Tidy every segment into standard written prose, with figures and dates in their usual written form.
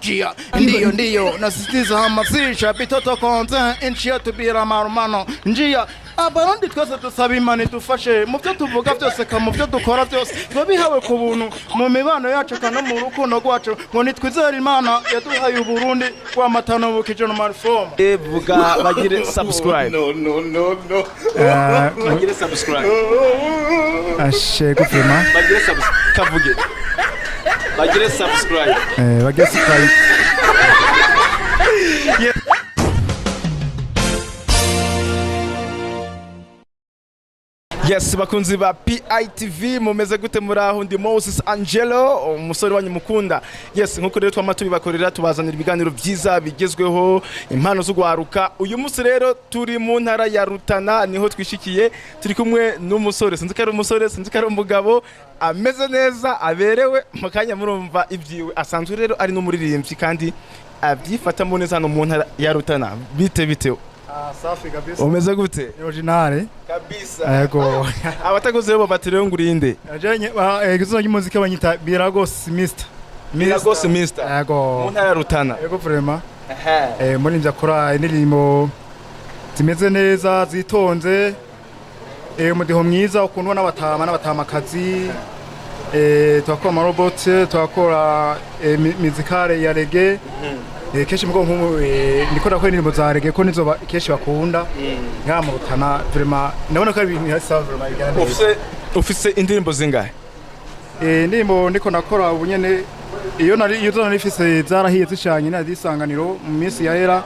Njia, ndiyo, nasisitiza hamasisha bitoto konza nchi yetu bila marumano. Njia, abarundi twese dusaba Imana idufashe mu byo tuvuga byose mu byo dukora byose babihawe ku buntu mu mibano yacu kana mu rukundo rwacu ngo nitwizere Imana yaduhaye uburundi kwa matano bukije no malform. Vuga bagire subscribe. No. Bagire subscribe. Ashe gufema. Bagire subscribe. Kavuge. Bagire subscribe. Bagire subscribe. Yes, bakunzi ba PITV mumeze gute muraho ndi Moses Angelo umusore wanyu mukunda. Yes, nkuko rero twamatubi bakorera tubazanira ibiganiro byiza bigezweho impano zo gwaruka. Uyu musi rero turi mu ntara ya Rutana niho twishikiye turi kumwe n'umusore sinzi ko ari umusore sinzi ko ari umugabo ameze neza aberewe mukanya murumva ibyiwe asanzwe rero ari n'umuririmbyi kandi abyifata mu neza no mu ntara ya Rutana bite Safi kabisa. Umeze gute? Originale kabisa. Yego. Abatakoze bo batiriwe ngurinde. Ajanye igizwe y'umuziki banyita Biragos Mr. Biragos Mr. Yego. Mu ntara ya Rutana. Yego vraiment. Muri nza kora indirimbo zimeze neza zitonze. Umudiho mwiza ukundwa n'abatamakazi. Twakora amarobot, twakora muzikale ya reggae. Keshi mgo nkumu ndiko nakora indirimbo za reggae ko nizo keshi bakunda nka mu Rutana vraiment ndabona ko ari ibintu hasa vraiment bijyana. Ufise indirimbo zingahe? Indirimbo ndiko nakora ubunyene iyo narifise zarahiye zicanye na zisanganiro mu minsi yahera.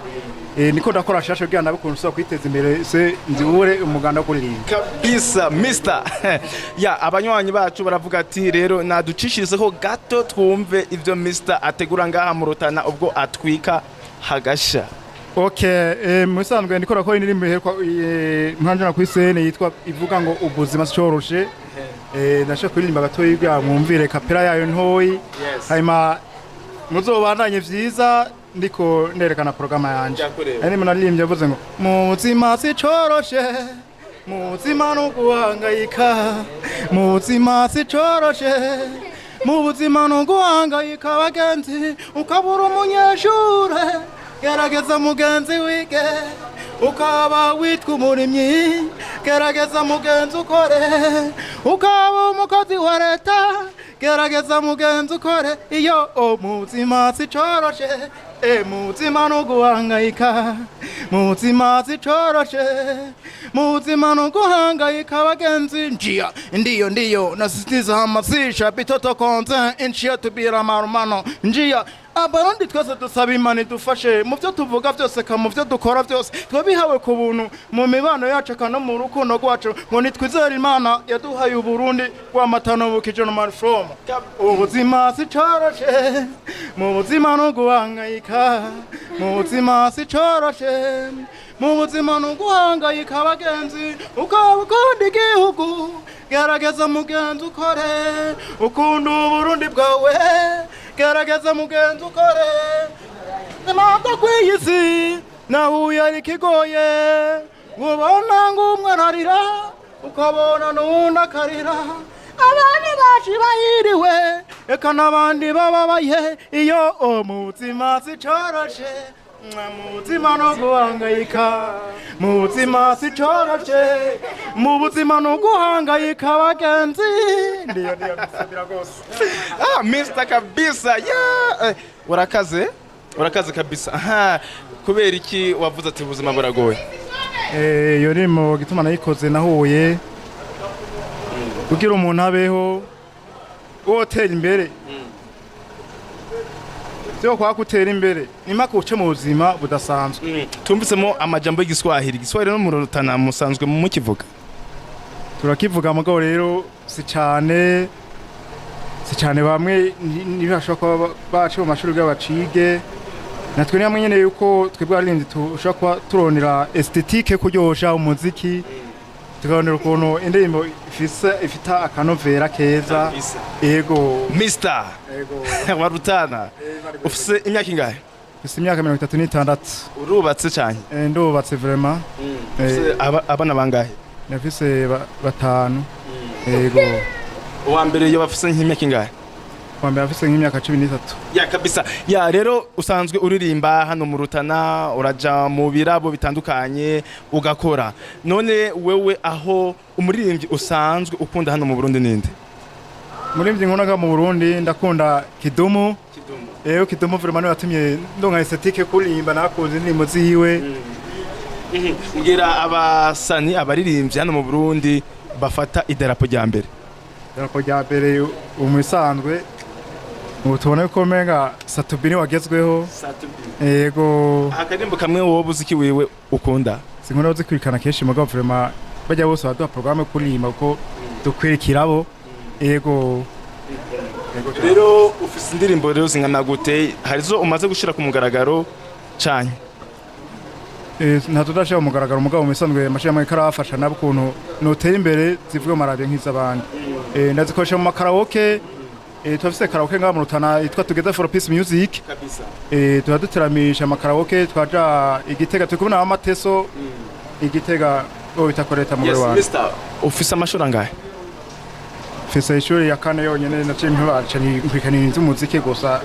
Niko ndakora shasho bya ndabikunda usaba kwiteza imbere se nziure umuganda kuririmba kabisa Mr. Ya abanywanyi bacu baravuga ati rero naducishirizeho gato twumve ivyo Mr. ategura ngaha mu Rutana ubwo atwika hagasha. Okay, musanzwe ndiko nakora indirimbo mwanjana ku scene yitwa ivuga ngo ubuzima cyoroshe. Ndashaka kuririmba gato y'ibya mwumvire kapera yayo ntoyi. Hanyuma muzobandanye vyiza ndiko nerekana programa yanje. Ani munaririmbye avuze ngo muzima sicoroshe muzima no guhangayika muzima sicoroshe muzima no guhangayika bagenzi ukabura umunyeshure gerageza mugenzi wige ukaba witwa umurimyi gerageza mugenzi ukore ukaba umukozi wa leta gerageza mugenzi ukore iyo muzima sicoroshe muzima no guhangayika muzima sicoroshe muzima no guhangayika bagenzi. Njia, ndiyo nasisitiza hamasisha bitoto konza nchi yetu bila marumano. Njia, abarundi twese dusaba Imana idufashe mu byo tuvuga byose mu byo dukora byose twabihawe ku buntu mu mibano yacu kana mu rukundo rwacu ngo nitwizere Imana yaduhaye uburundi kwa matano bukije no malform. Ubuzima sicoroshe mu buzima no guhangayika mu buzima sicoroshe mu buzima no guhangayika bagenzi ukabukunda igihugu gerageza mugenzi ukore ukunda uburundi bwawe gerageza mugenzi ukore namato kwiyisi nahuye ari kigoye ubona ngo umwararira ukabona nunda karira abandi bashi bahiriwe eka nabandi bababaye iyo umutima sicoroshe muzima no guhangayika muzima sicoroshe mu buzima no guhangayika bagenzi. Ndiyo bisabira gose. Mr. kabisa ya urakaze kabisa. Kubera iki wavuze ati ubuzima buragoye? Yo rimo gituma nayikoze nahuye kugira umuntu abeho wotera imbere cyo kwa kutera imbere nimaka uce mu buzima budasanzwe. Tumvisemo amajambo y'igiswahili no mu Rutana musanzwe mu kivuga turakivuga mugabo rero si cyane bamwe nibashaka bace mu mashuri y'abacige natwe nyamwe nyene yuko twebwe arindi tushaka kuba turonera esthétique kuryosha umuziki tukaronera ukuntu indirimbo ifita akanovera keza. Yego Mr. Yego wa Rutana ufise imyaka ingahe? Ufise imyaka 36. Urubatse cyane? Ndubatse vraiment. Ufise abana bangahe? Nafise batanu. Yego uwa mbere yo bafise nk'imyaka ingahe? kwa mbere afise nk'imyaka 13. Ya kabisa. Ya rero usanzwe uririmba hano mu Rutana, uraja mu birabo bitandukanye ugakora. None wewe aho umuririmbyi usanzwe ukunda hano mu Burundi ninde? Umuririmbyi nkunda mu Burundi ndakunda Kidumu. Kidumu vraiment yatumye ndonka esthétique kurimba nakunze indirimbo ziwe. Ngira abasani abaririmbyi hano mu Burundi bafata idarapo rya mbere. Idarapo rya mbere umusanzwe tubona ko menga Satubini wagezweho. Yego. Akarimbo kamwe wowe uziki wiwe ukunda? Sinkunda uzikurikana kenshi mugabo vraiment bajya bose baduha programme kurimba ko dukwirikirabo. Yego. Rero ufise indirimbo rero zingana gute? Harizo umaze gushira ku mugaragaro cyane? Natudashaka umugaragaro umugabo musanzwe mashya karafasha nabo kuntu notera imbere zivuga maradiyo nk'izabandi. Ndazikoresha mu makaraoke. Twafise karaoke ngaha mu Rutana yitwa Together for Peace Music. Kabisa. Turaduteramisha amakaraoke twaja Igitega tukubona amateso Igitega bitakoreta mu Rwanda. Yes, Mr. Ufise amashuri angahe? Fise ishuri ya kane yonyene naciye mpibacani kwikanira umuziki gusa.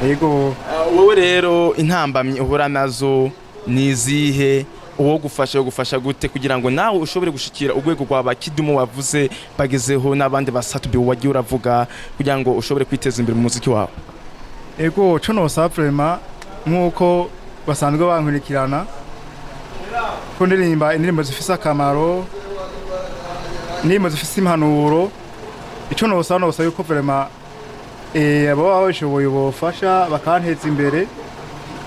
Yego. Wowe rero intambamye uhura nazo nizihe uwo gufasha gute kugira ngo nawe ushobore gushikira urwego rwa Kidumu wavuze bagezeho n'abandi basatubi wagiye uravuga kugira ngo ushobore kwiteza imbere mu muziki wawe? Ego cyo no vraiment nkuko basanzwe bankurikirana ko ndirimba indirimbo zifise akamaro, indirimbo zifise impanuro. Ico no usana yuko vraiment abo babishoboye bofasha bakanteza imbere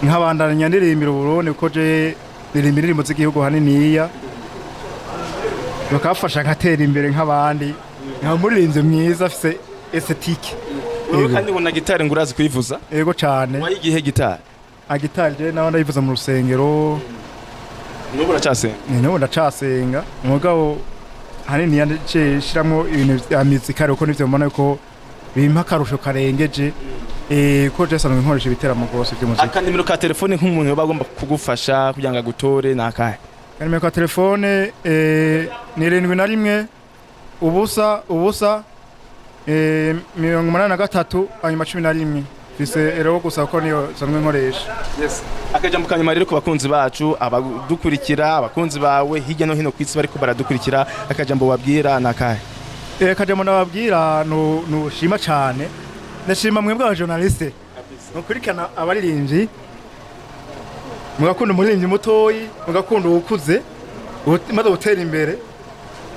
nk'abandanya ndirimbira Burundi ko je ndirimbira indirimbo z'igihugu haniniya bakafasha nkatera imbere nk'abandi nkamuririnze mwiza afise esthétique. Wewe kandi ubona gitari ngurazi kuyivuza? Yego cyane. Wayi gihe gitari? Gitari je nawe ndayivuza mu rusengero. Nubu uracasenga? Nubu ndacasenga. Umugabo hanini yandice shiramo ibintu bya muzika uko nivyo mbona ko bimpa karusho karengeje. Ko je sanzwe nkoresha ibiteramo gose by'umuziki. Akanimero ka telefone nk'umuntu bagomba kugufasha kugira ngo agutore nakahe? Akanimero ka telefone ni 71 ubusa 83 hanyuma 11. Fise ero gusa ko niyo sanzwe nkoresha. Yes. Akajambo kanyuma rero ku bakunzi bacu abadukurikira abakunzi bawe hirya no hino kwisi bariko baradukurikira akajambo wabwira nakahe? Akajambo nababwira no shima cyane. Ndashima mwebwe aba journaliste. Mukurikana abaririmbyi. Mugakunda umuririmbyi mutoyi, mugakunda ukuze, maze gutera imbere.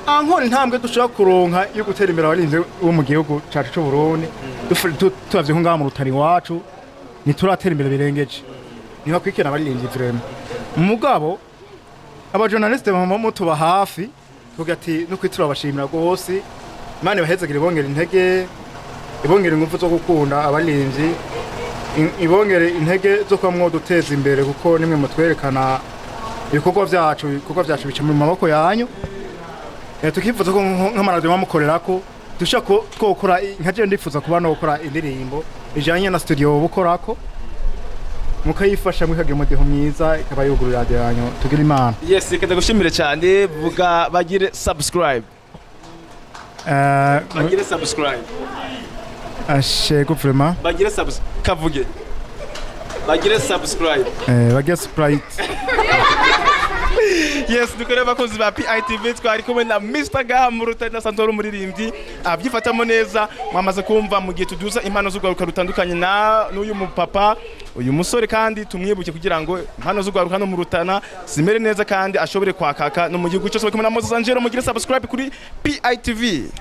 Ankora intambwe dushaka kuronka yo gutera imbere abaririmbyi bo mu gihugu cyacu cy'u Burundi. Tuvye ko ngaha mu Rutani wacu nituratera imbere birengeje. Niba kwikena abaririmbyi vraiment. Mugabo aba journaliste bamama tuba hafi kugira ati no kwitura abashimira gose. Imana bahezagire bongera intege. Ibongere ingufu zo gukunda abarinzi, ibongere intege zo kwamwo duteza imbere kuko nimwe mutwerekana ibikorwa byacu bica mu maboko yanyu. Tukifuza ko nk'amaradiyo bamukorerako dushaka twokora nkaje ndifuza kuba no gukora indirimbo ijanye na studio bukorako mukayifasha mwikagira umudeho mwiza ikaba yugurura radio yanyu tugira imana. Yes, reka ndagushimire cyane vuga bagire subscribe. Bagire subscribe. Ashego vraiment. Bagire kavuge. Bagire subscribe. Bagire Sprite. Yes, dukore bakozi ba PITV twari kumwe na Mr. Murutana Santoro umuririmbyi abyifatamo neza mwamaze kumva mu gihe tuduza impano z'ugwaruka rutandukanye na n'uyu mupapa uyu musore kandi tumwibuke kugira ngo impano z'ugwaruka no Murutana zimere neza kandi ashobore kwakaka no mu gihugu cyose. Kumwe na Moses Angelo mugire subscribe kuri PITV.